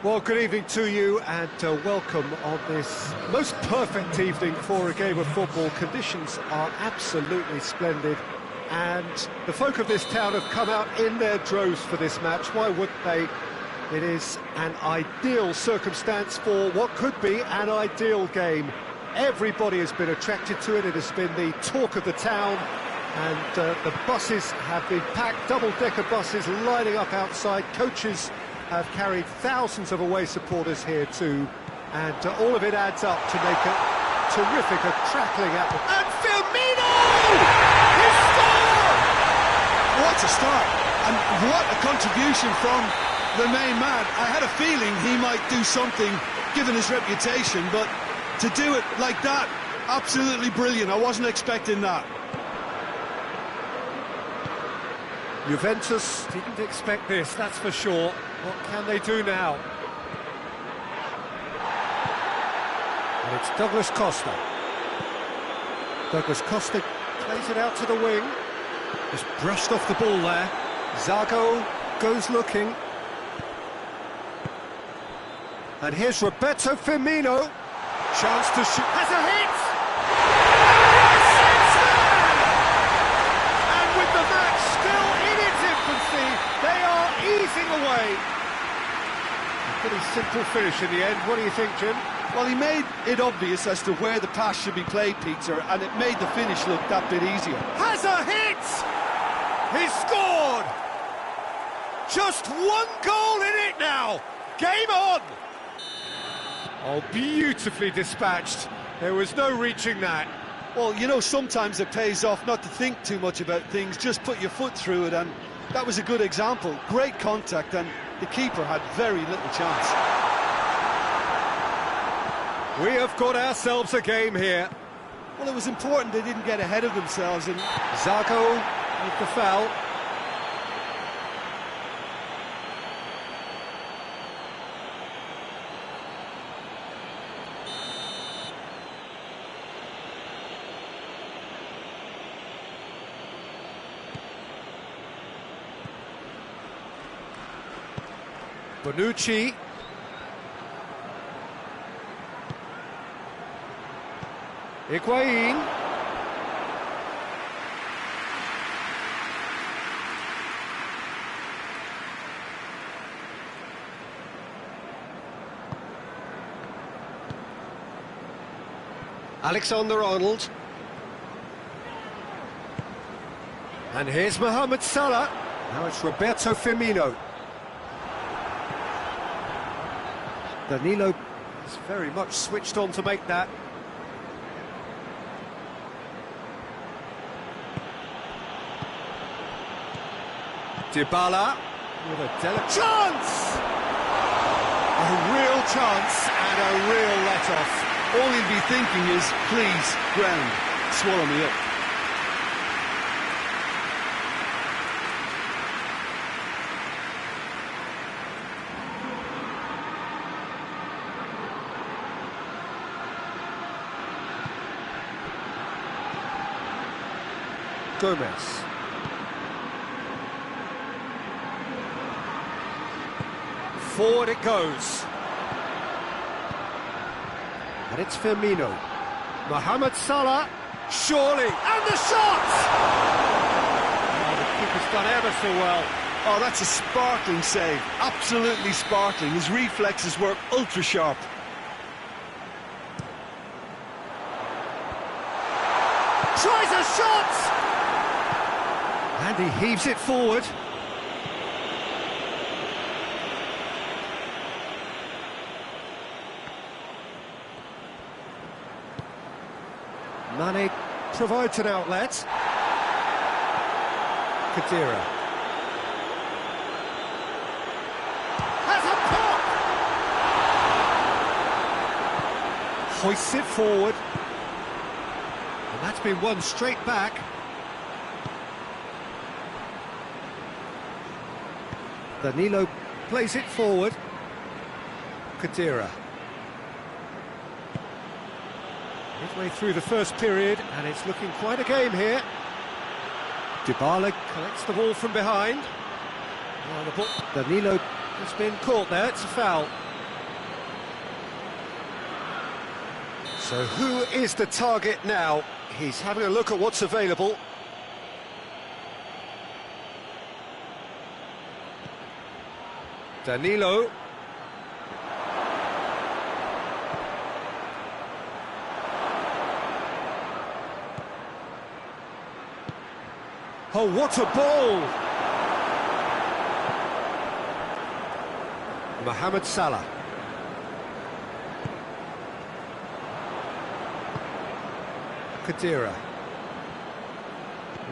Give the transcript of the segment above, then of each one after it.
Well, good evening to you and welcome on this most perfect evening for a game of football. Conditions are absolutely splendid and the folk of this town have come out in their droves for this match. Why wouldn't they? It is an ideal circumstance for what could be an ideal game. Everybody has been attracted to it. It has been the talk of the town, and the buses have been packed, double-decker buses lining up outside. Coaches have carried thousands of away supporters here too, and all of it adds up to make a terrific, crackling atmosphere. And Firmino! He scored! What a start, and what a contribution from the main man. I had a feeling he might do something, given his reputation, but to do it like that, absolutely brilliant. I wasn't expecting that. Juventus didn't expect this, that's for sure. What can they do now? And it's Douglas Costa. Douglas Costa plays it out to the wing. Just brushed off the ball there. Zago goes looking. And here's Roberto Firmino. Chance to shoot. Has a hit! And with the match still in its infancy, they are easing away. A pretty simple finish in the end. What do you think, Jim? Well, he made it obvious as to where the pass should be played, Peter, and it made the finish look that bit easier. Has a hit! He scored! Just one goal in it now! Game on! Oh, beautifully dispatched. There was no reaching that. Well, you know, sometimes it pays off not to think too much about things, just put your foot through it, and that was a good example. Great contact, and the keeper had very little chance. We have got ourselves a game here. Well, it was important they didn't get ahead of themselves, and Zago with the foul. Bonucci. Higuain. Alexander-Arnold. And here's Mohamed Salah. Now it's Roberto Firmino. Danilo is very much switched on to make that. Dybala with a delicate chance! A real chance and a real let-off. all he'll be thinking is, please, ground, swallow me up. Gomez. Forward it goes. And it's Firmino. Mohamed Salah, surely, and the shot! Oh, the keeper's done ever so well. Oh, that's a sparkling save, absolutely sparkling. His reflexes were ultra sharp. Tries a shot! And he heaves it forward. Mane provides an outlet. Khedira has a pop! Hoists it forward. And that's been won straight back. Danilo plays it forward. Khedira. Midway through the first period, and it's looking quite a game here. Dybala collects the ball from behind. Oh, the ball. Danilo has been caught there, it's a foul. So who is the target now? He's having a look at what's available. Danilo. Oh, what a ball! Mohamed Salah. Khedira.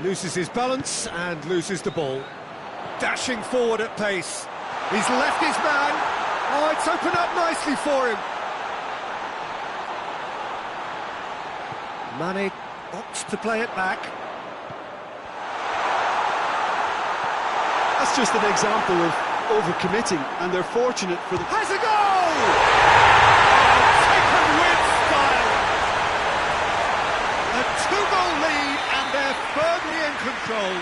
Loses his balance and loses the ball. Dashing forward at pace. He's left his man. Oh, it's opened up nicely for him. Mane opts to play it back. That's just an example of overcommitting, and they're fortunate for the... Has a goal! Taken with style. A two-goal lead, and they're firmly in control.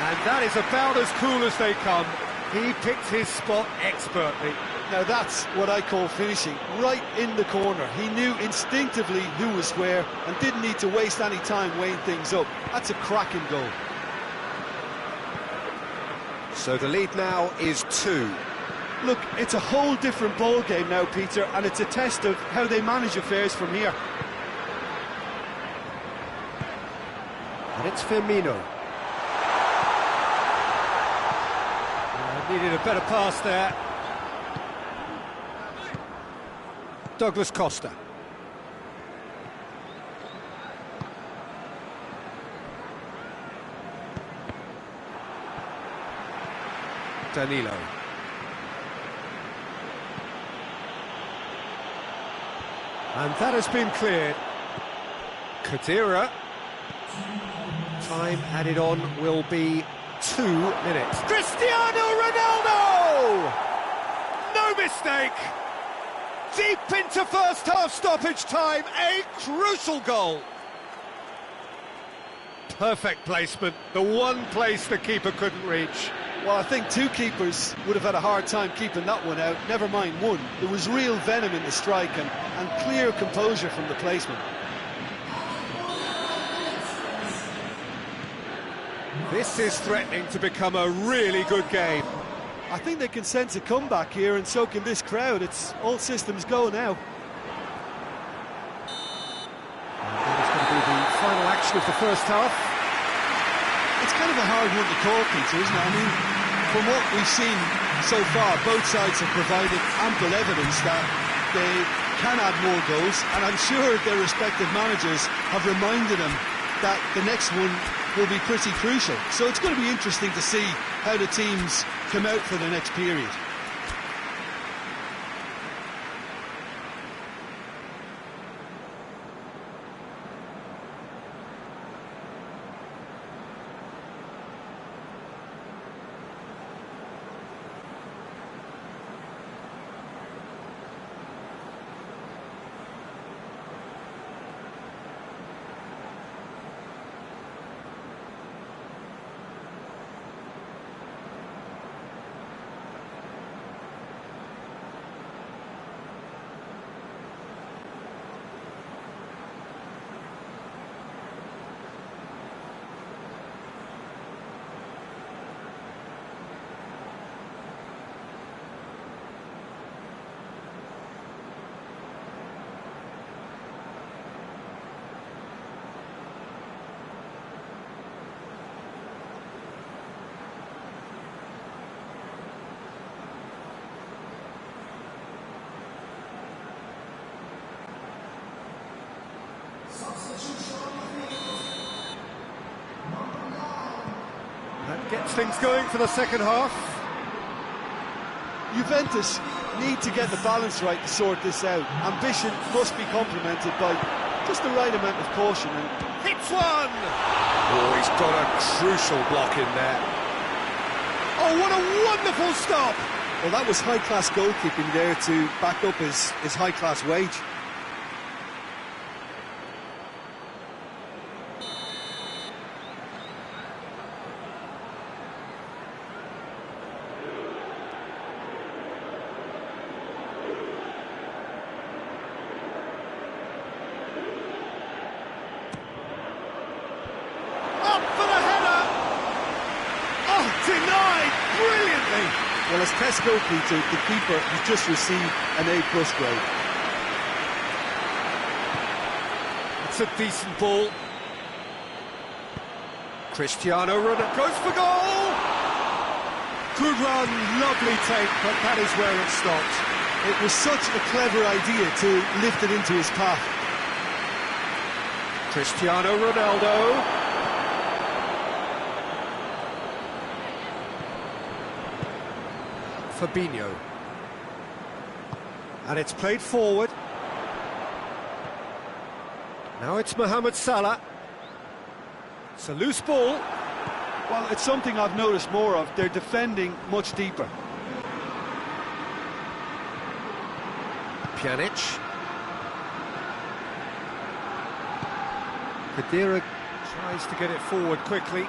And that is about as cool as they come. He picked his spot expertly. Now that's what I call finishing, right in the corner. He knew instinctively who was where and didn't need to waste any time weighing things up. That's a cracking goal. So the lead now is 2. Look, it's a whole different ball game now, Peter, and it's a test of how they manage affairs from here. And it's Firmino. Needed a better pass there. Douglas Costa. Danilo. And that has been cleared. Khedira. Time added on will be 2 minutes. Cristiano Ronaldo! No mistake! Deep into first half stoppage time, a crucial goal. Perfect placement, the one place the keeper couldn't reach. Well, I think two keepers would have had a hard time keeping that one out, never mind one. There was real venom in the strike and clear composure from the placement. This is threatening to become a really good game. I think they can sense a comeback here, and so can this crowd. It's all systems go now. And that is going to be the final action of the first half. It's kind of a hard one to call, Peter, isn't it? I mean, from what we've seen so far, both sides have provided ample evidence that they can add more goals, and I'm sure their respective managers have reminded them that the next one will be pretty crucial. So it's going to be interesting to see how the teams come out for the next period. That gets things going for the second half. Juventus need to get the balance right to sort this out. Ambition must be complemented by just the right amount of caution. And hits one! Oh, he's got a crucial block in there. Oh, what a wonderful stop! Well, that was high-class goalkeeping there to back up his high-class wage. thing. Well, as tests go, Peter, the keeper has just received an A+ grade. It's a decent ball. Cristiano Ronaldo goes for goal! Good run, lovely take, but that is where it stopped. It was such a clever idea to lift it into his path. Cristiano Ronaldo. Fabinho. And it's played forward. Now it's Mohamed Salah. It's a loose ball. Well, it's something I've noticed more of. They're defending much deeper. Pjanic. Khedira tries to get it forward quickly.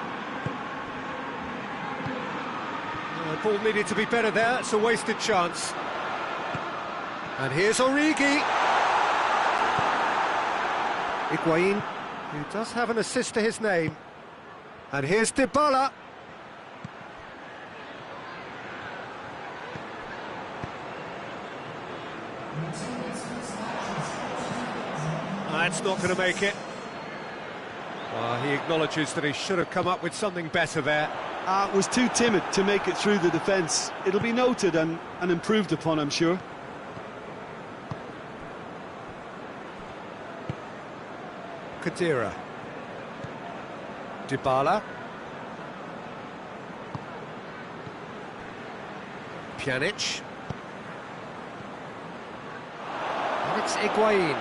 The ball needed to be better there. It's a wasted chance. And here's Origi. Higuain, who does have an assist to his name. And here's Dybala. That's not going to make it. He acknowledges that he should have come up with something better there. Was too timid to make it through the defence. It'll be noted and improved upon, I'm sure. Khedira. Dybala. Pjanic. And it's Higuain.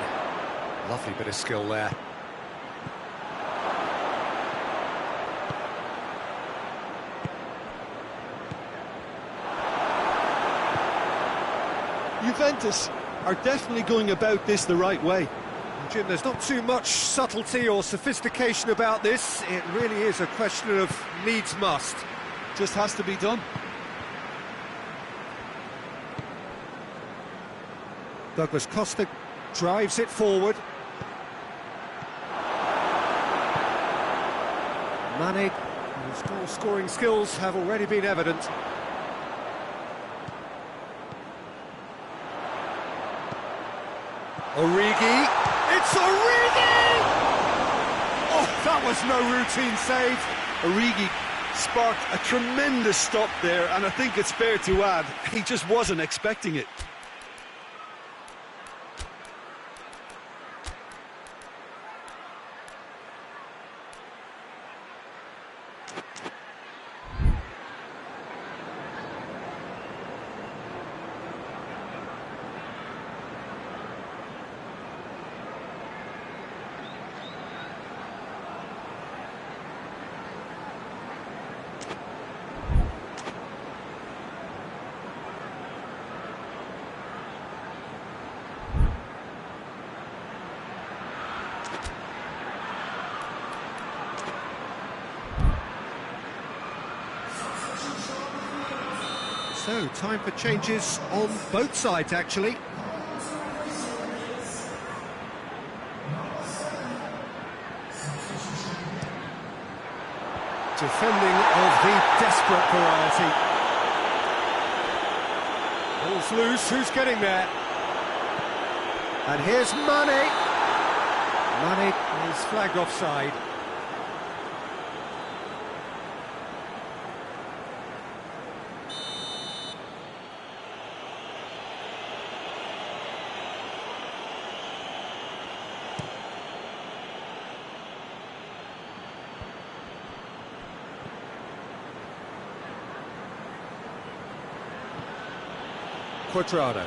Lovely bit of skill there. Juventus are definitely going about this the right way. Jim, there's not too much subtlety or sophistication about this. It really is a question of needs must. Just has to be done. Douglas Costa drives it forward. Mane, whose goal-scoring skills have already been evident. Origi. It's Origi! Oh, that was no routine save. Origi sparked a tremendous stop there, and I think it's fair to add, he just wasn't expecting it. So, time for changes on both sides, actually. Defending of the desperate variety. Ball's loose, who's getting there? And here's Mane. Mane is flagged offside. Cuadrado.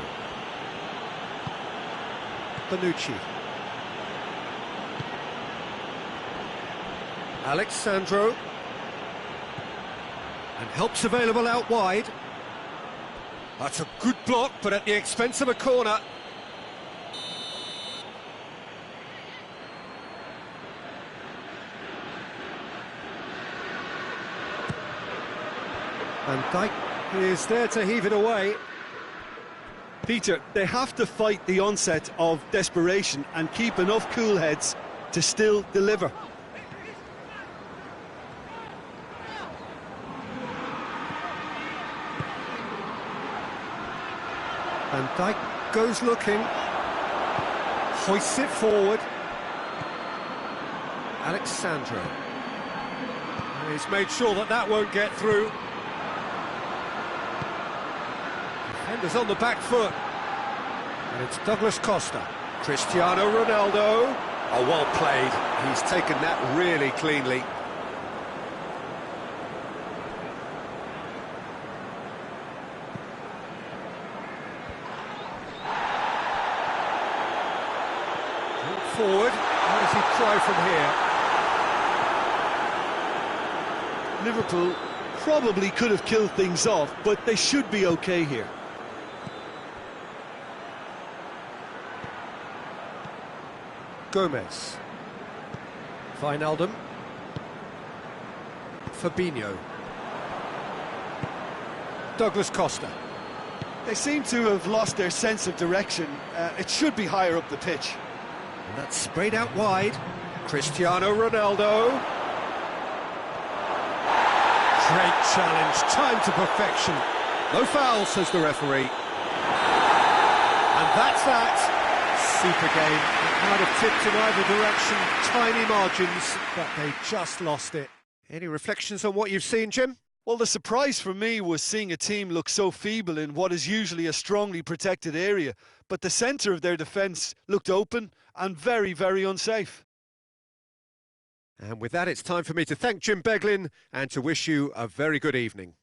Bonucci. Alex Sandro. And help's available out wide. That's a good block, but at the expense of a corner. And Dijk is there to heave it away. Peter, they have to fight the onset of desperation and keep enough cool heads to still deliver. Van Dijk goes looking, hoists it forward. Alexandro. He's made sure that that won't get through. Defenders on the back foot. And it's Douglas Costa. Cristiano Ronaldo. Oh, well played. He's taken that really cleanly. Forward. How does he try from here? Liverpool probably could have killed things off, but they should be okay here. Gomez. Wijnaldum. Fabinho. Douglas Costa. They seem to have lost their sense of direction. It should be higher up the pitch. And that's sprayed out wide. Cristiano Ronaldo. Great challenge, time to perfection. No foul, says the referee. And that's that. Super game. It might have tipped in either direction, tiny margins, but they just lost it. Any reflections on what you've seen, Jim? Well, the surprise for me was seeing a team look so feeble in what is usually a strongly protected area, but the centre of their defence looked open and very, very unsafe. And with that, it's time for me to thank Jim Beglin and to wish you a very good evening.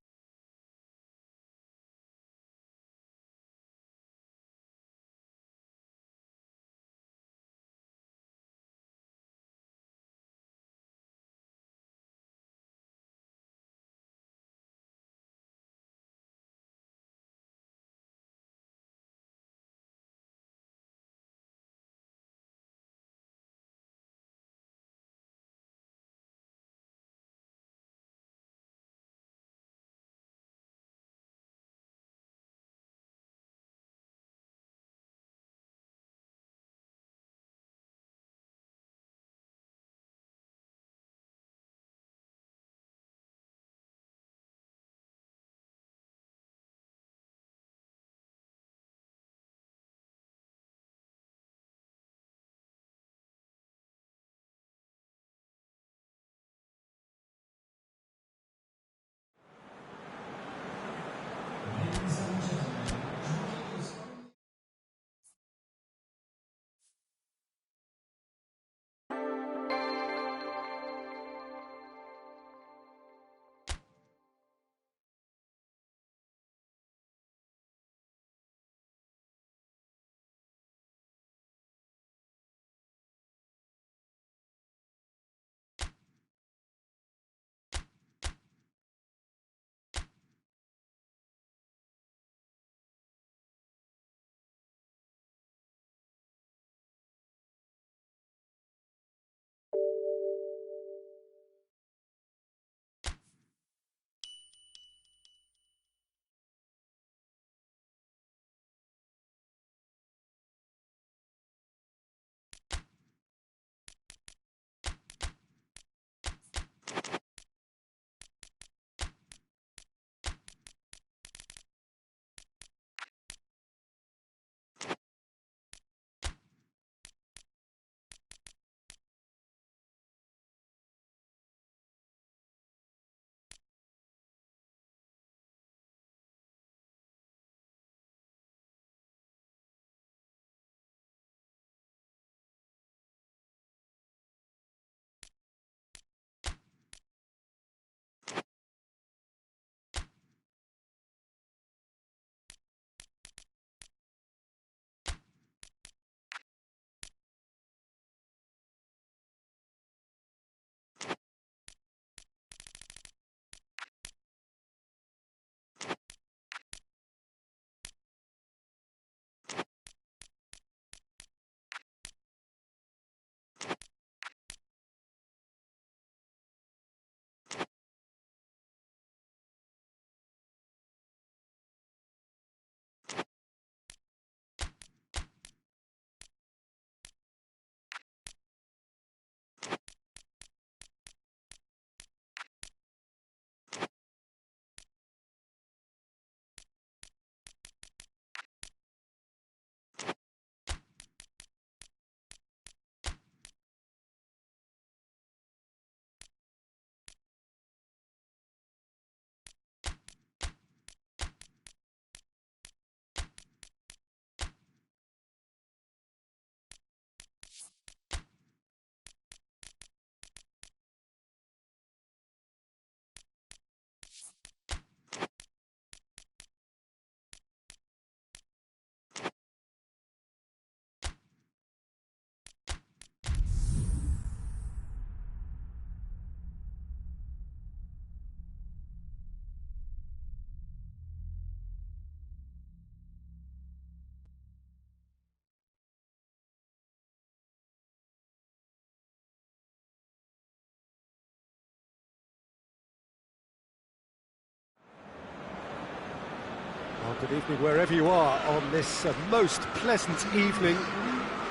Good evening wherever you are on this most pleasant evening.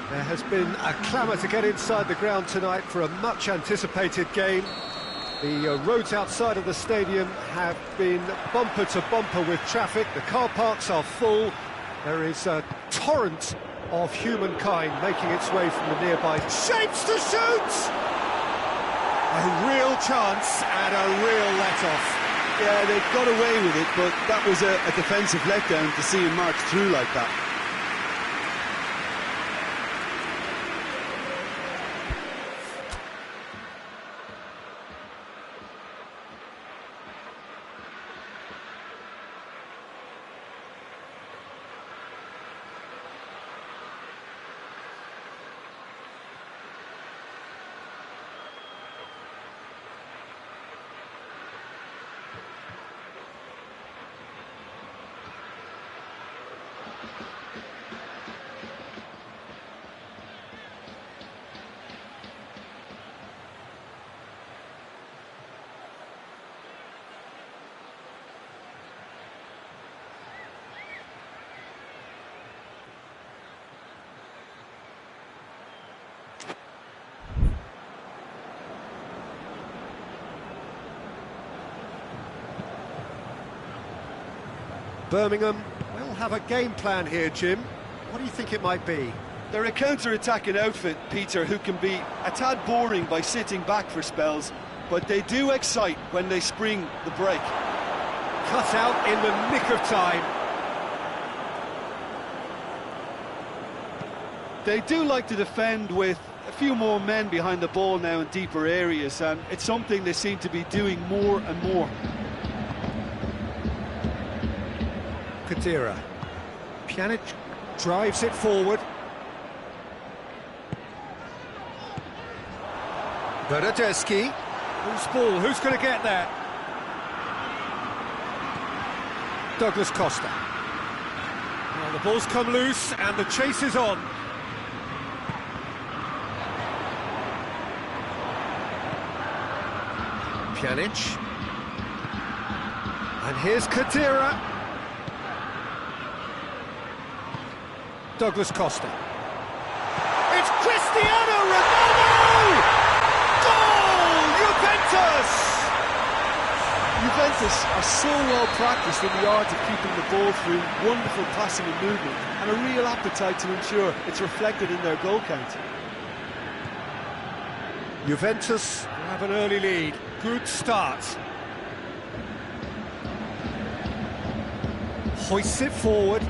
There has been a clamour to get inside the ground tonight for a much-anticipated game. The roads outside of the stadium have been bumper to bumper with traffic. The car parks are full. There is a torrent of humankind making its way from the nearby shapes to shoot! A real chance and a real let-off. Yeah, they got away with it, but that was a defensive letdown to see him march through like that. Birmingham will have a game plan here, Jim. What do you think it might be? They're a counter-attacking outfit, Peter, who can be a tad boring by sitting back for spells, but they do excite when they spring the break. Cut out in the nick of time. They do like to defend with a few more men behind the ball now in deeper areas, and it's something they seem to be doing more and more. Khedira. Pjanic drives it forward. Bernardeschi. Who's ball? Who's going to get that? Douglas Costa. Well, the ball's come loose and the chase is on. Pjanic. And here's Khedira. Douglas Costa. It's Cristiano Ronaldo! Goal! Juventus! Juventus are so well practiced in the art of keeping the ball through wonderful passing and movement, and a real appetite to ensure it's reflected in their goal count. Juventus have an early lead. Good start. Hoists it forward.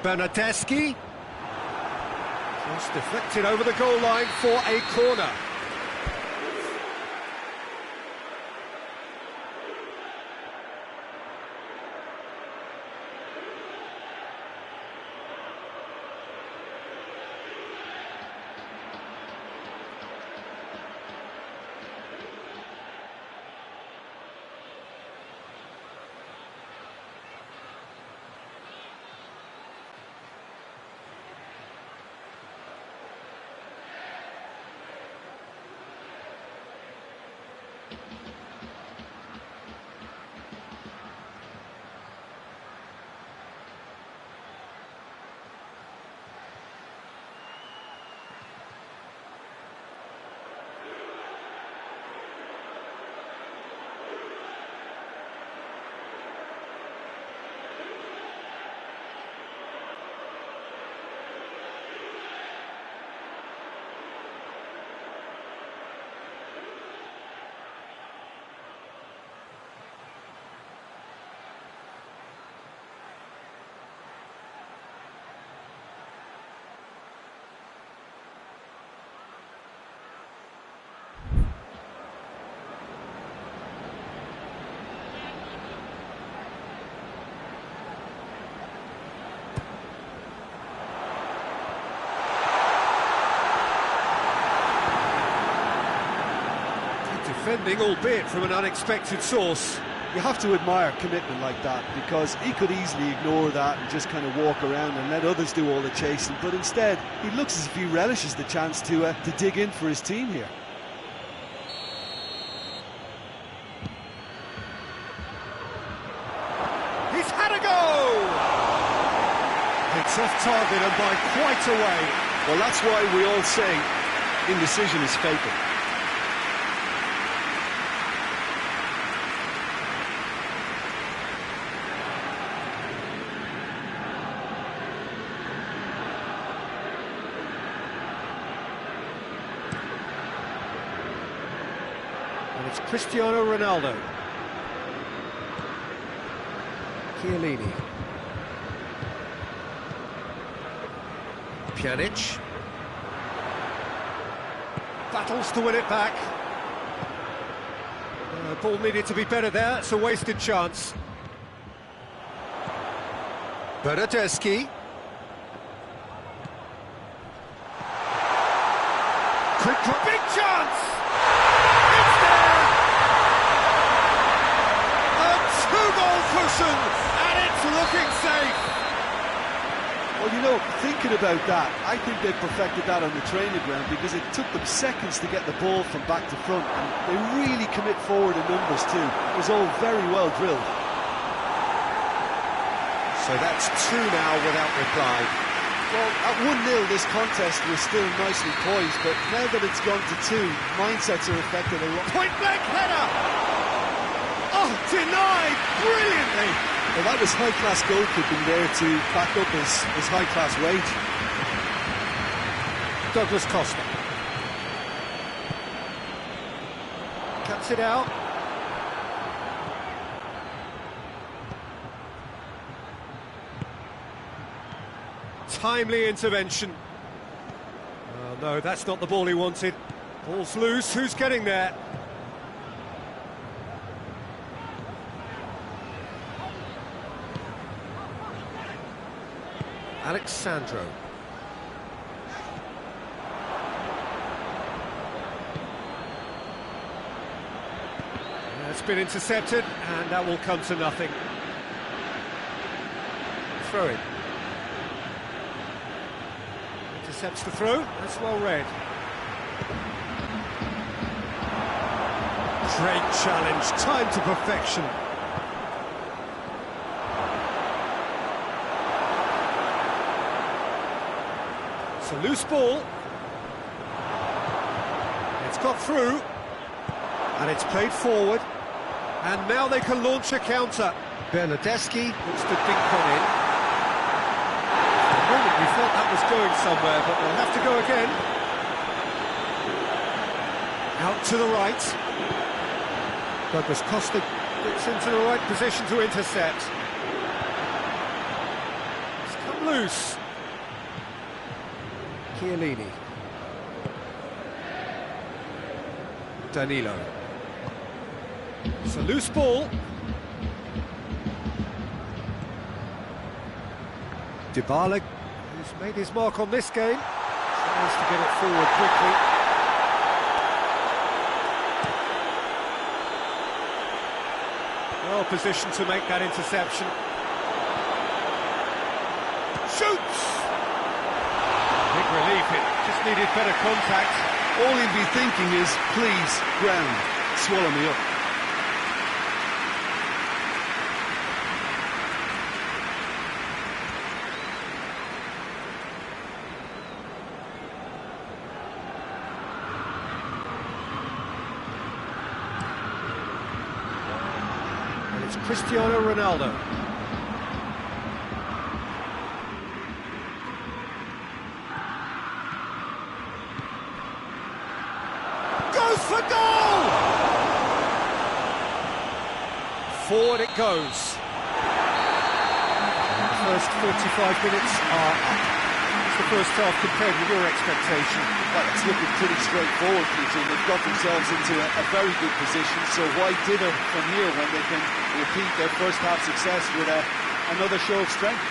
Bernardeschi. Just deflected over the goal line for a corner. Defending, albeit from an unexpected source. You have to admire commitment like that, because he could easily ignore that and just kind of walk around and let others do all the chasing, but instead he looks as if he relishes the chance to dig in for his team here. It's off target and by quite a way. Well, that's why we all say indecision is fatal. And it's Cristiano Ronaldo. Chiellini. Pjanic. Battles to win it back. Ball needed to be better there, it's a wasted chance. Bernardeschi. Quick drop, big chance! It's there! A two-goal cushion, and it's looking safe! Well, you know, thinking about that, I think they perfected that on the training ground because it took them seconds to get the ball from back to front, and they really commit forward in numbers too. It was all very well drilled. So that's two now without reply. Well, at 1-0 this contest was still nicely poised, but now that it's gone to two, mindsets are affected a lot. Point-blank header! Oh, denied brilliantly! Well, that was high-class goalkeeping there to back up his high-class wage. Douglas Costa. Cuts it out. Timely intervention. Oh, no, that's not the ball he wanted. Ball's loose, who's getting there? Alexandro. It's been intercepted, and that will come to nothing. Throw in. Intercepts the throw, that's well read. Great challenge, time to perfection. A loose ball. It's got through, and it's played forward, and now they can launch a counter. Bernardeschi looks to dink one in. For a moment we thought that was going somewhere, but they'll have to go again. Out to the right. Douglas Costa gets into the right position to intercept. It's come loose. Chiellini. Danilo. It's a loose ball. Dybala, who's made his mark on this game, tries to get it forward quickly. Well positioned to make that interception. Shoots! Big relief, it just needed better contact. All he'd be thinking is, please, ground, swallow me up. And it's Cristiano Ronaldo. For goal! Forward it goes. The first 45 minutes are up. It's the first half compared with your expectation. Well, it's looking pretty straightforward, Peter. They've got themselves into a very good position, so why dither from here when they can repeat their first half success with another show of strength?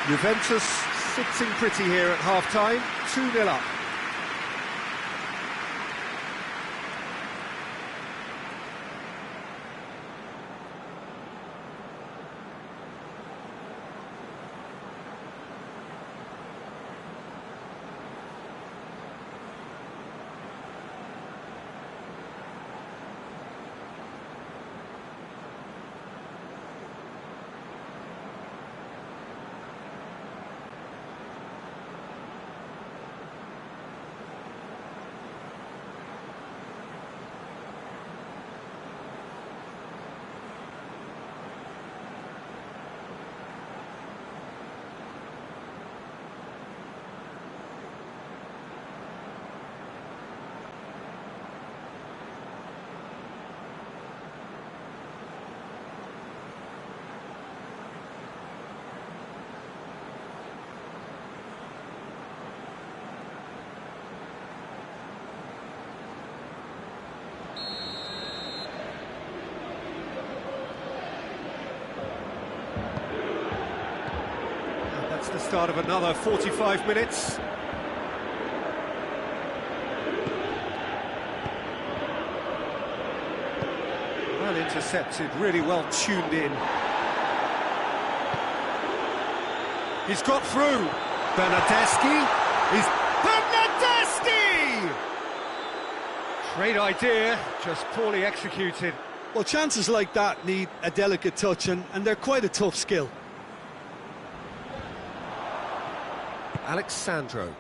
Juventus sitting pretty here at half-time, 2-0 up. start of another 45 minutes. Well intercepted, really well tuned in. He's got through. Bernardeschi. He's Bernardeschi! Great idea, just poorly executed. Well, chances like that need a delicate touch, and they're quite a tough skill. Alexandro.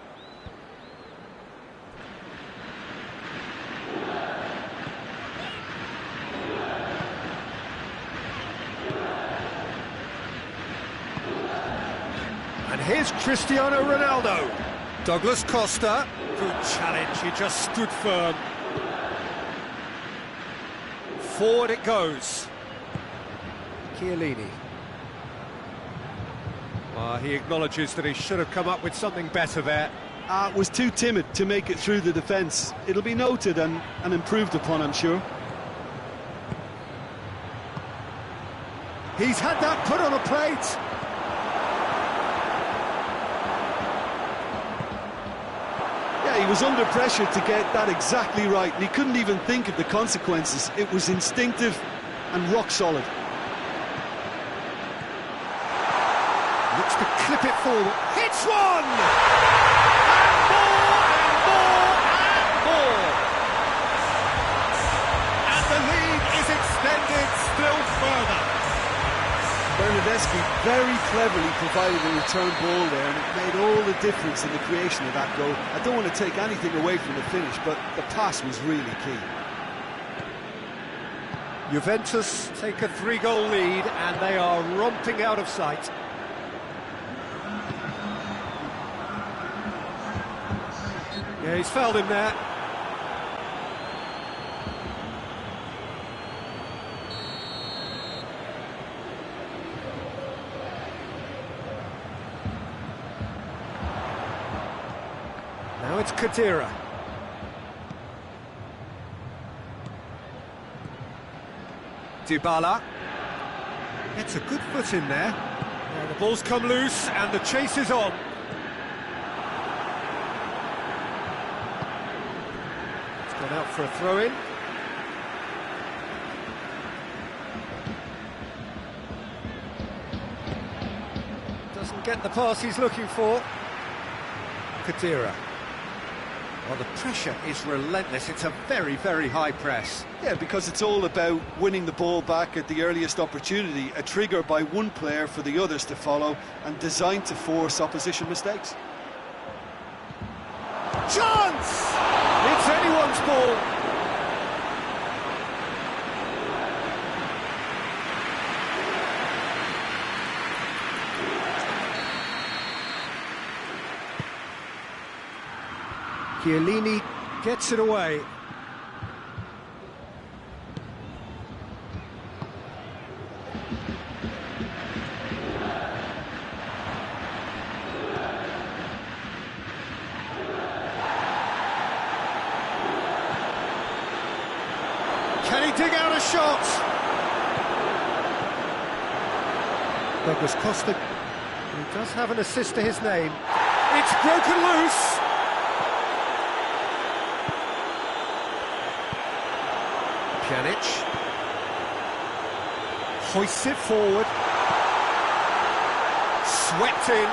And here's Cristiano Ronaldo. Douglas Costa. Good challenge, he just stood firm. Forward it goes. Chiellini. He acknowledges that he should have come up with something better there. Was too timid to make it through the defence. It'll be noted and improved upon, I'm sure. He's had that put on a plate. Yeah, he was under pressure to get that exactly right, and he couldn't even think of the consequences. It was instinctive and rock solid. Looks to clip it forward. Hits one! And more, and more, and more! And the lead is extended still further. Bernardeschi very cleverly provided a return ball there, and it made all the difference in the creation of that goal. I don't want to take anything away from the finish, but the pass was really key. Juventus take a 3-goal lead, and they are romping out of sight. Yeah, he's fouled him there. Now it's Khedira. Dybala. Gets a good foot in there. Yeah, the ball's come loose and the chase is on. It's gone out for a throw-in. Doesn't get the pass he's looking for. Khedira. Well, the pressure is relentless. It's a very, very high press. Yeah, because it's all about winning the ball back at the earliest opportunity, a trigger by one player for the others to follow, and designed to force opposition mistakes. Chance! It's anyone's ball. Chiellini gets it away. Can he dig out a shot? Douglas Costa, he does have an assist to his name. It's broken loose. Pjanic hoists it forward, swept in,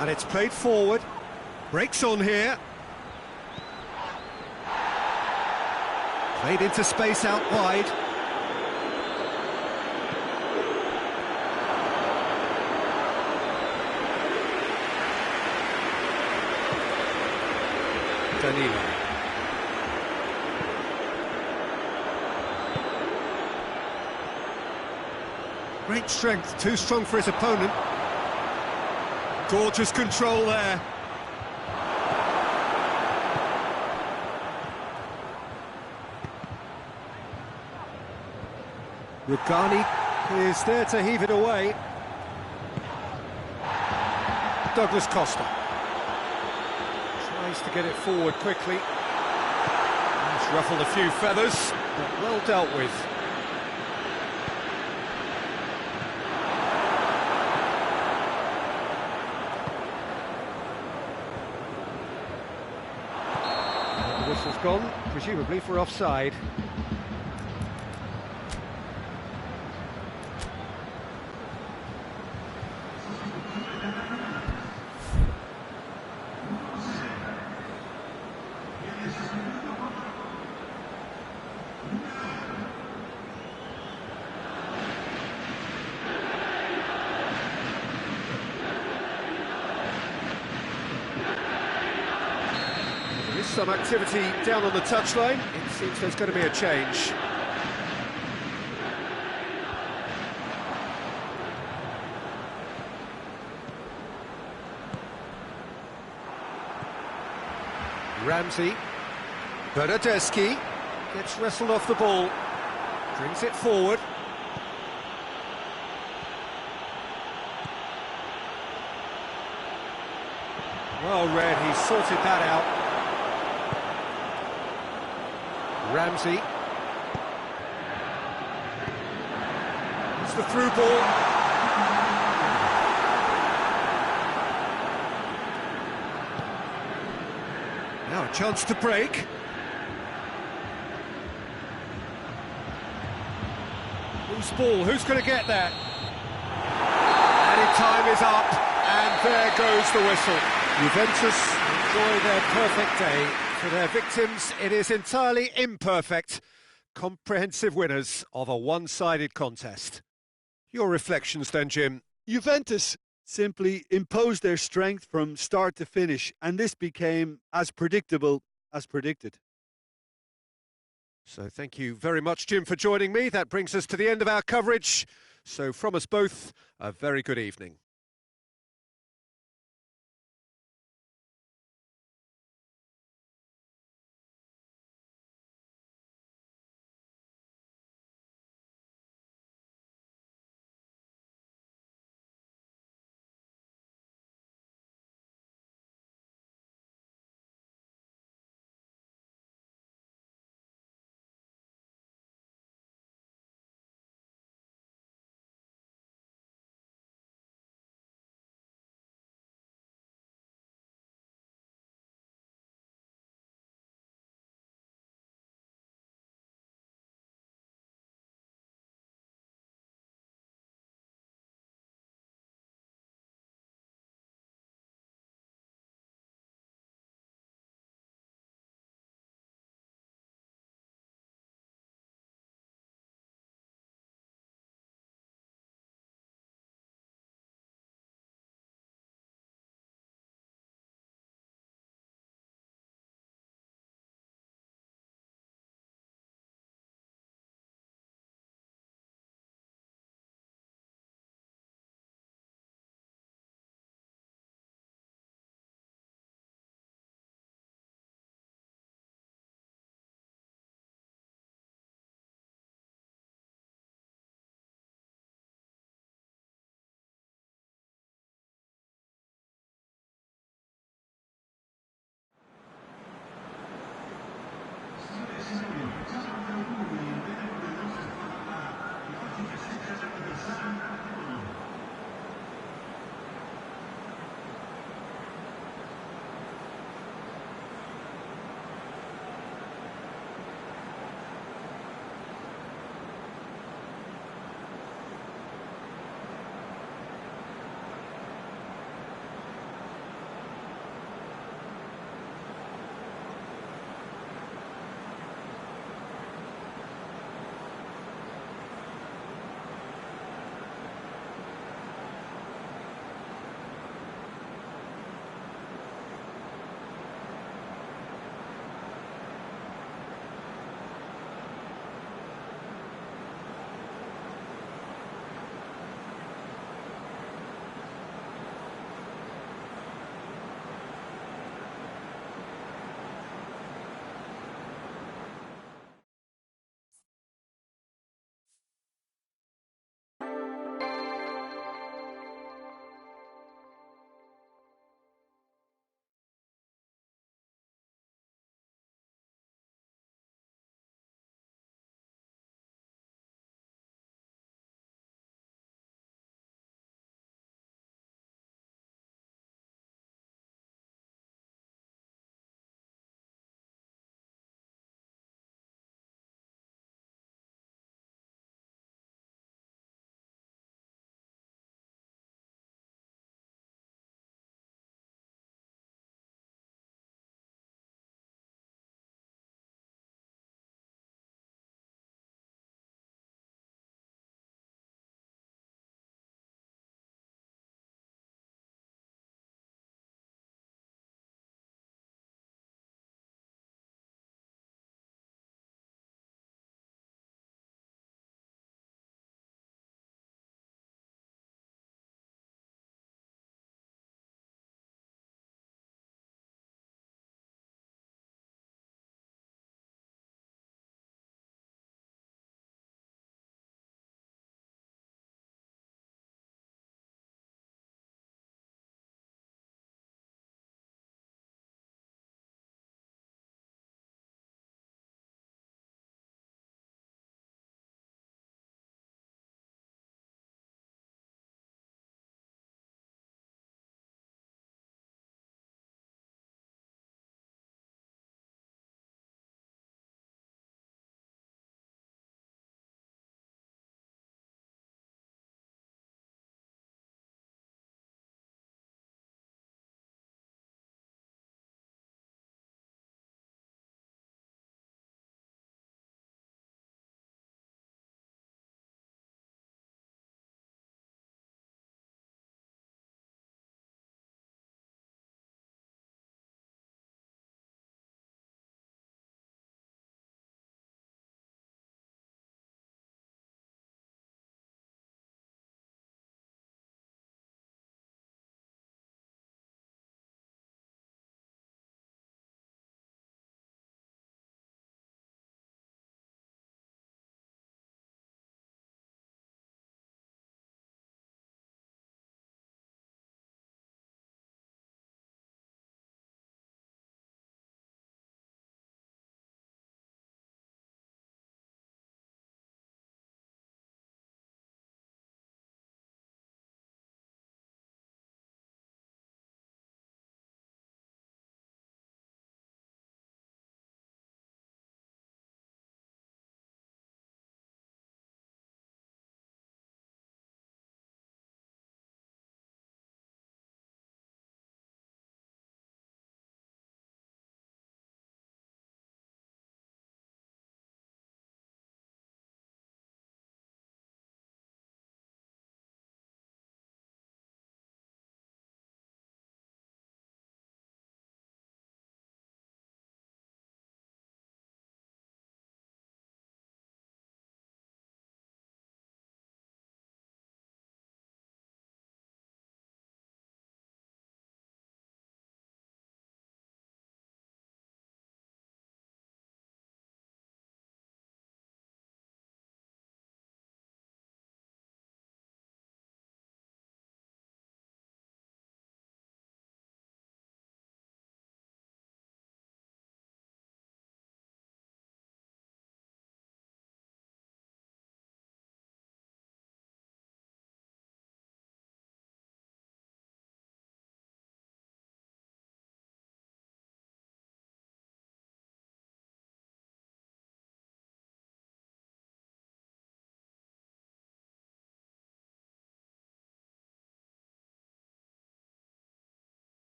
and it's played forward, breaks on here, played into space out wide. Danilo. Great strength, too strong for his opponent. Gorgeous control there. Rugani is there to heave it away. Douglas Costa. Tries to get it forward quickly. He's ruffled a few feathers, but well dealt with. Whistle's gone, presumably for offside. There is some activity down on the touchline. It seems there's going to be a change. Ramsey, Bernardeschi gets wrestled off the ball, brings it forward. Well read, he sorted that out. Ramsey. It's the through ball. Now a chance to break. Whose ball? Who's going to get that? Added time is up, and there goes the whistle. Juventus enjoy their perfect day. For their victims, it is entirely imperfect. Comprehensive winners of a one-sided contest. Your reflections then, Jim? Juventus simply imposed their strength from start to finish, and this became as predictable as predicted. So thank you very much, Jim, for joining me. That brings us to the end of our coverage. So from us both, a very good evening.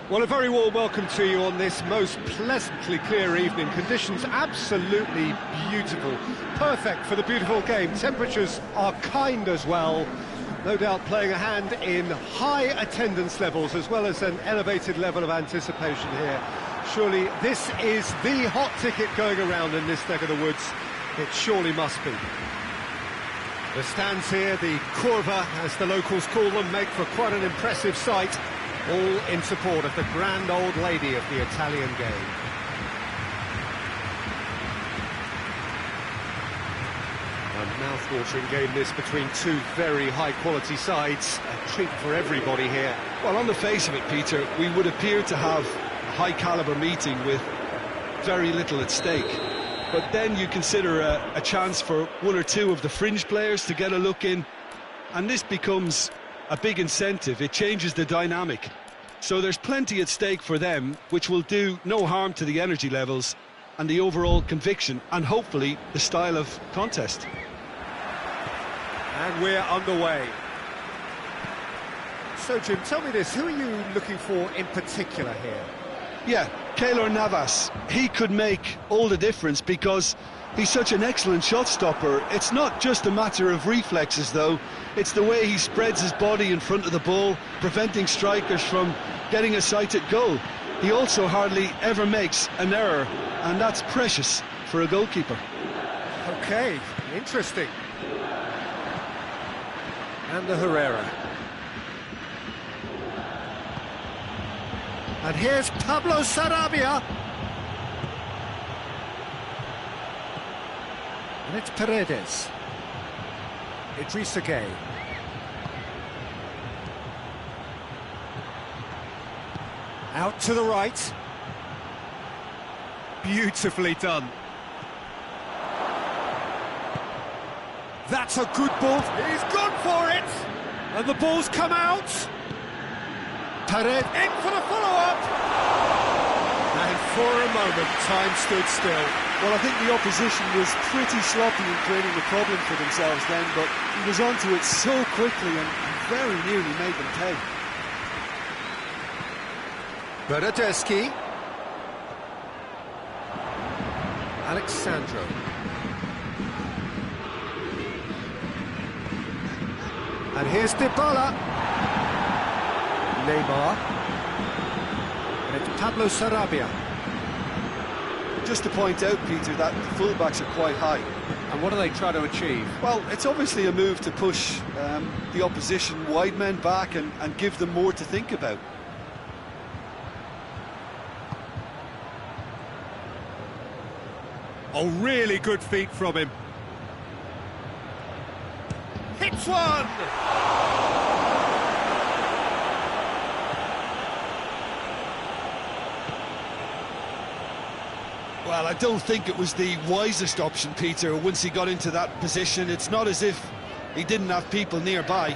Well, a very warm welcome to you on this most pleasantly clear evening. Conditions absolutely beautiful, perfect for the beautiful game. Temperatures are kind as well, no doubt playing a hand in high attendance levels as well as an elevated level of anticipation here. Surely this is the hot ticket going around in this neck of the woods. It surely must be. The stands here, the curva as the locals call them, make for quite an impressive sight. All in support of the grand old lady of the Italian game. A mouth-watering game this between two very high-quality sides. A treat for everybody here. Well, on the face of it, Peter, we would appear to have a high-caliber meeting with very little at stake. But then you consider a chance for one or two of the fringe players to get a look in, and this becomes a big incentive. It changes the dynamic. So there's plenty at stake for them, which will do no harm to the energy levels and the overall conviction and hopefully the style of contest. And we're underway. So Jim, tell me this, who are you looking for in particular here? Yeah, Keylor Navas. He could make all the difference because he's such an excellent shot stopper. It's not just a matter of reflexes, though. It's the way he spreads his body in front of the ball, preventing strikers from getting a sighted goal. He also hardly ever makes an error, and that's precious for a goalkeeper. Okay, interesting. And the Herrera. And here's Pablo Sarabia. And it's Paredes. Idrissa Gueye. Out to the right. Beautifully done. That's a good ball. He's gone for it. And the ball's come out. Paredes in for the follow-up. And for a moment, time stood still. Well, I think the opposition was pretty sloppy in creating the problem for themselves then, but he was onto it so quickly and very nearly made them pay. Bernardeschi. Alexandro. And here's Dybala. Neymar. And it's Pablo Sarabia. Just to point out, Peter, that the fullbacks are quite high. And what do they try to achieve? Well, it's obviously a move to push the opposition wide men back and give them more to think about. Oh, really good feet from him. Hits one! Well, I don't think it was the wisest option, Peter, once he got into that position. It's not as if he didn't have people nearby.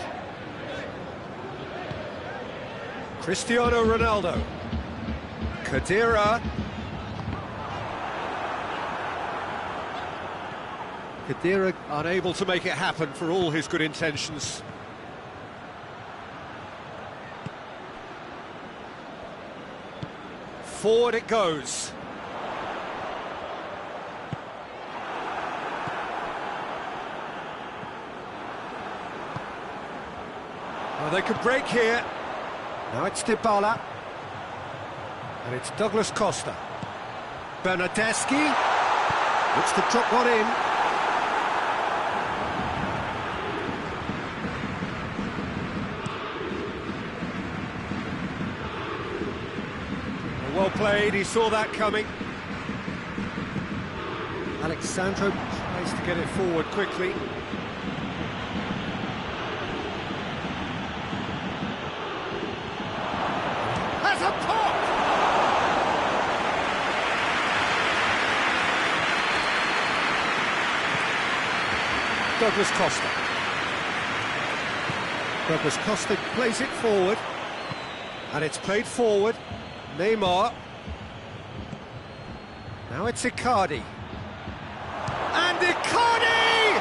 Cristiano Ronaldo. Khedira. Khedira unable to make it happen for all his good intentions. Forward it goes. Well, they could break here. Now it's Dybala. And it's Douglas Costa. Bernardeschi. Looks to drop one in. Well played, he saw that coming. Alexandro tries to get it forward quickly. Has a pop! Douglas Costa. Douglas Costa plays it forward. And it's played forward. Neymar. Now it's Icardi. And Icardi!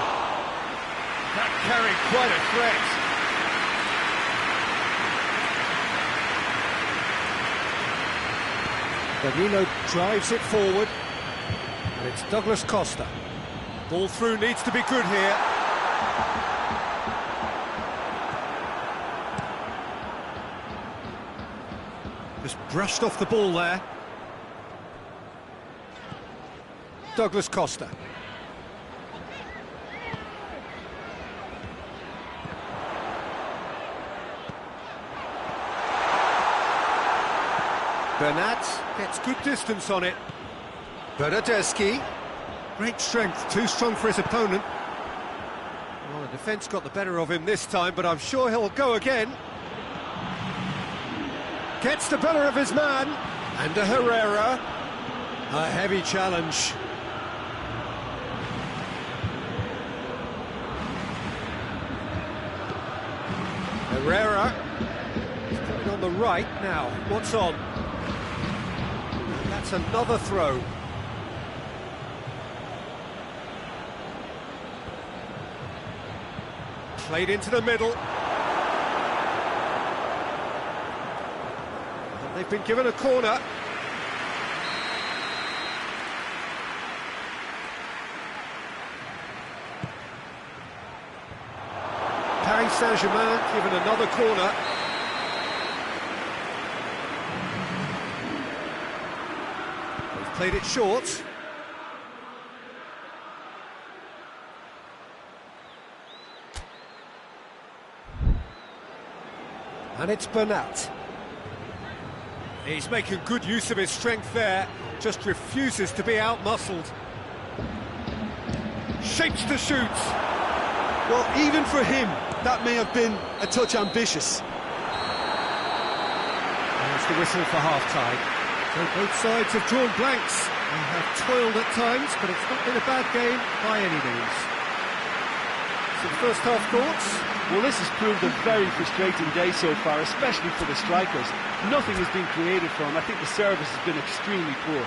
That carried quite a threat. Danilo drives it forward, and it's Douglas Costa. Ball through needs to be good here. Just brushed off the ball there. Douglas Costa. Bernat gets good distance on it. Bernardeschi. Great strength, too strong for his opponent. Well, the defence got the better of him this time, but I'm sure he'll go again. Gets the better of his man. And a Herrera. A heavy challenge. Herrera. He's coming on the right now. What's on? And that's another throw. Played into the middle. And they've been given a corner. Paris Saint-Germain given another corner. They've played it short. And it's Bernat. He's making good use of his strength there, just refuses to be out-muscled. Shapes to shoot. Well, even for him, that may have been a touch ambitious. There's the whistle for half-time. So both sides have drawn blanks. They have toiled at times, but it's not been a bad game by any means. So the first half thoughts? Well, this has proved a very frustrating day so far, especially for the strikers. Nothing has been created for them. I think the service has been extremely poor.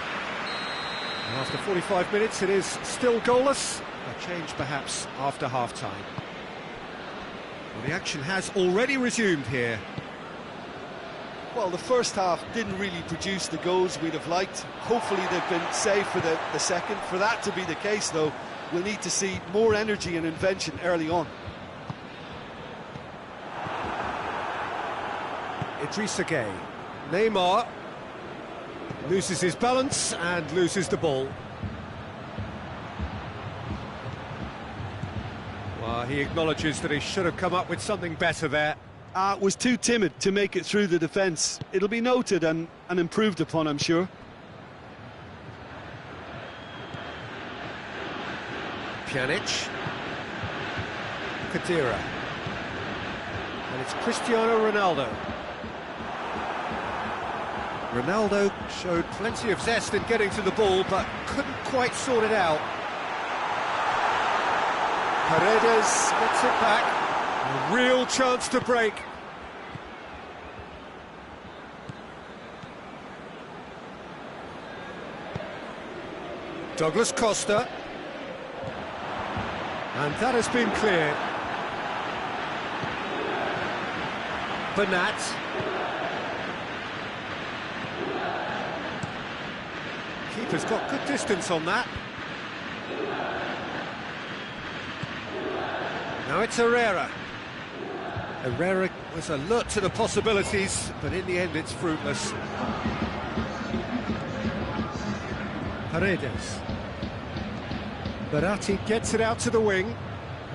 And after 45 minutes, it is still goalless. A change, perhaps, after half-time. Well, the action has already resumed here. Well, the first half didn't really produce the goals we'd have liked. Hopefully they've been saved for the second. For that to be the case, though, we'll need to see more energy and invention early on. Idrissa Gueye. Neymar loses his balance and loses the ball. Well, he acknowledges that he should have come up with something better there. Was too timid to make it through the defence. It'll be noted and improved upon, I'm sure. Pjanic. Khedira. And it's Cristiano Ronaldo. Ronaldo showed plenty of zest in getting to the ball, but couldn't quite sort it out. Paredes gets it back. A real chance to break. Douglas Costa. And that has been cleared. Bernat. Keeper's got good distance on that. Now it's Herrera. Herrera was alert to the possibilities, but in the end it's fruitless. Paredes. Verratti gets it out to the wing,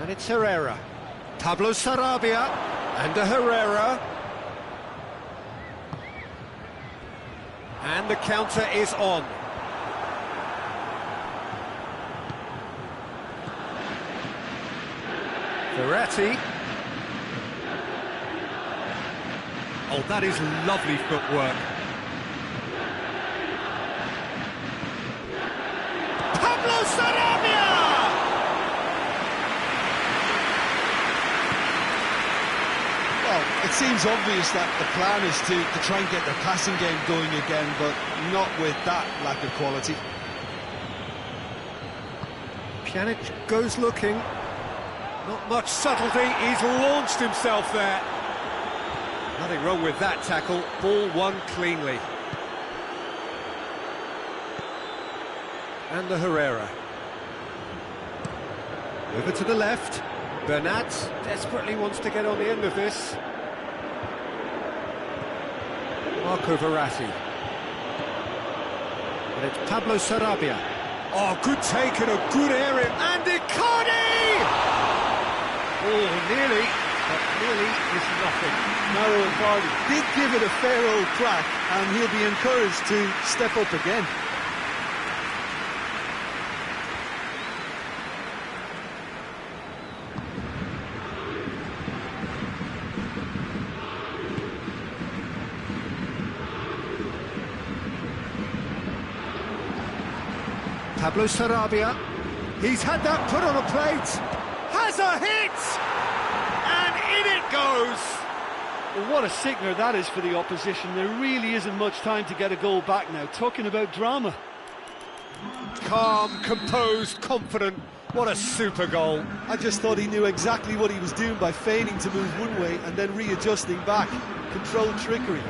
and it's Herrera. Pablo Sarabia, and a Herrera. And the counter is on. Verratti. Oh, that is lovely footwork. Pablo Sarabia! Well, it seems obvious that the plan is to try and get their passing game going again, but not with that lack of quality. Pjanic goes looking. Not much subtlety, he's launched himself there. Nothing wrong with that tackle, ball won cleanly. And the Herrera. Over to the left. Bernat desperately wants to get on the end of this. Marco Verratti. And it's Pablo Sarabia. Oh, good take and a good area. And Icardi! Oh, nearly, but nearly is nothing. Mauro Icardi Did give it a fair old crack, and he'll be encouraged to step up again. Pablo Sarabia. He's had that put on a plate. Has a hit! And in it goes! Well, what a sickener that is for the opposition. There really isn't much time to get a goal back now. Talking about drama. Calm, composed, confident. What a super goal. I just thought he knew exactly what he was doing by feigning to move one way and then readjusting back. Controlled trickery.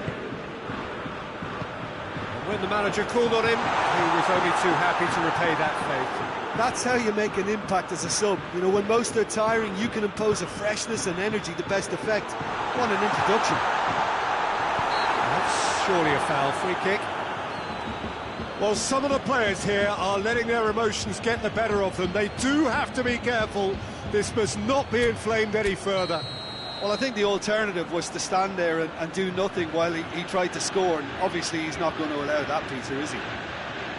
When the manager called on him, he was only too happy to repay that favour. That's how you make an impact as a sub. You know, when most are tiring, you can impose a freshness and energy to best effect. What an introduction. That's surely a foul. Free kick. Well, some of the players here are letting their emotions get the better of them. They do have to be careful. This must not be inflamed any further. Well, I think the alternative was to stand there and do nothing while he tried to score, and obviously he's not going to allow that, Peter, is he?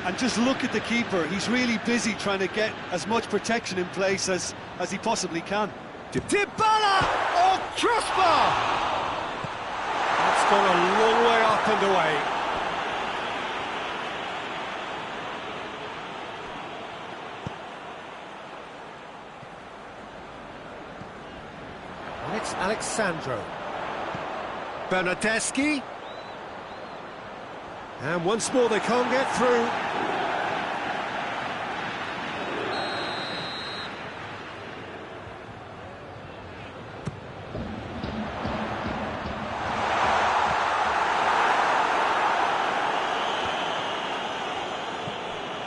And just look at the keeper. He's really busy trying to get as much protection in place as he possibly can. Dybala! Oh, crossbar! That's gone a long way up and away. And it's Alexandro. Bernardeschi. And once more they can't get through.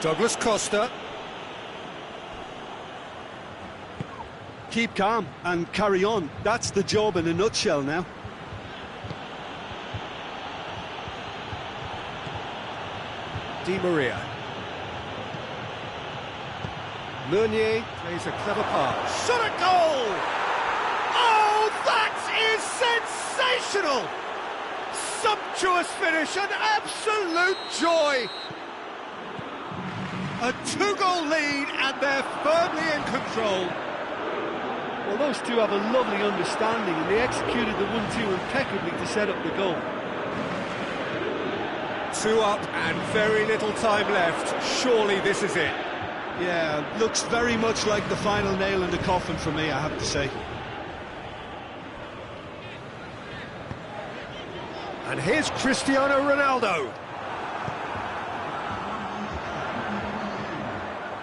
Douglas Costa. Keep calm and carry on. That's the job in a nutshell now. Di Maria. Meunier plays a clever pass. Shot at goal! Oh, that is sensational! Sumptuous finish, an absolute joy! A two-goal lead, and they're firmly in control. Well, those two have a lovely understanding, and they executed the 1-2 impeccably to set up the goal. 2 up and very little time left. Surely this is it. Yeah, looks very much like the final nail in the coffin for me, I have to say. And here's Cristiano Ronaldo.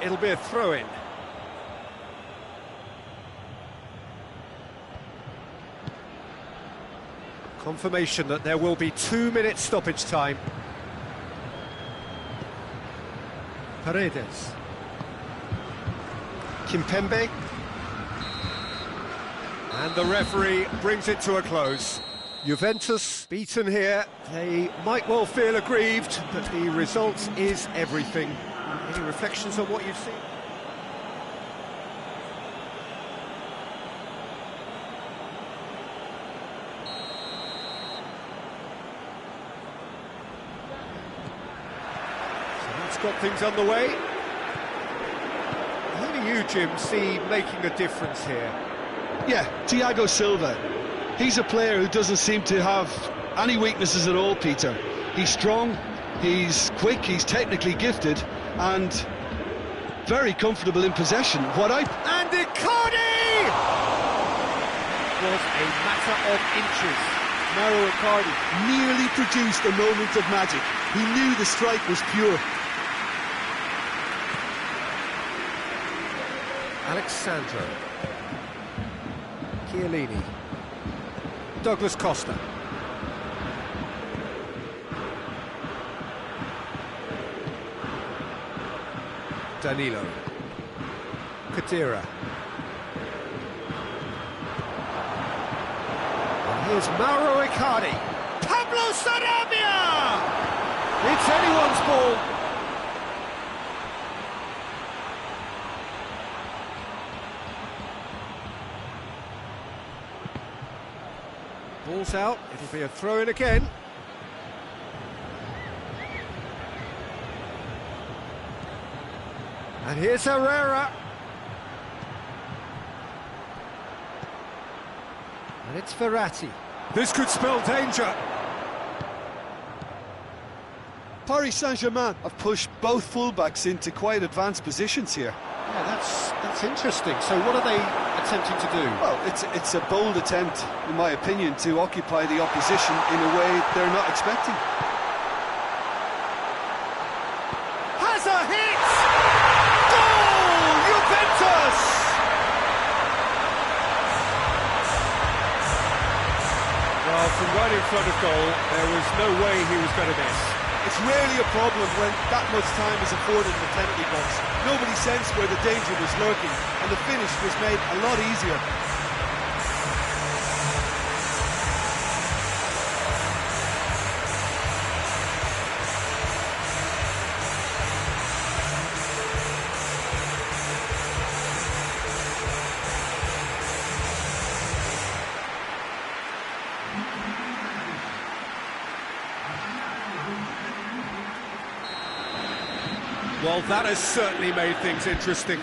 It'll be a throw-in. Confirmation that there will be 2 minutes stoppage time. Paredes. Kimpembe. And the referee brings it to a close. Juventus beaten here. They might well feel aggrieved, but the result is everything. Any reflections on what you've seen? Got things underway. Who do you, Jim, see making a difference here? Yeah, Thiago Silva. He's a player who doesn't seem to have any weaknesses at all, Peter. He's strong, he's quick, he's technically gifted, and very comfortable in possession. And Icardi! Was a matter of inches. Mauro Icardi nearly produced a moment of magic. He knew the strike was pure. Alexandro. Chiellini. Douglas Costa. Danilo. Khedira. And here's Mauro Icardi. Pablo Sarabia! It's anyone's ball. Ball's out, it'll be a throw-in again. And here's Herrera. And it's Verratti. This could spell danger. Paris Saint-Germain have pushed both fullbacks into quite advanced positions here. Yeah, that's interesting. So what are they attempting to do? Well, it's a bold attempt, in my opinion, to occupy the opposition in a way they're not expecting. Has a hit! Goal! Juventus! Well, from right in front of goal, there was no way he was going to miss. It's rarely a problem when that much time is afforded in the penalty box. Nobody sensed where the danger was lurking, and the finish was made a lot easier. Well, that has certainly made things interesting.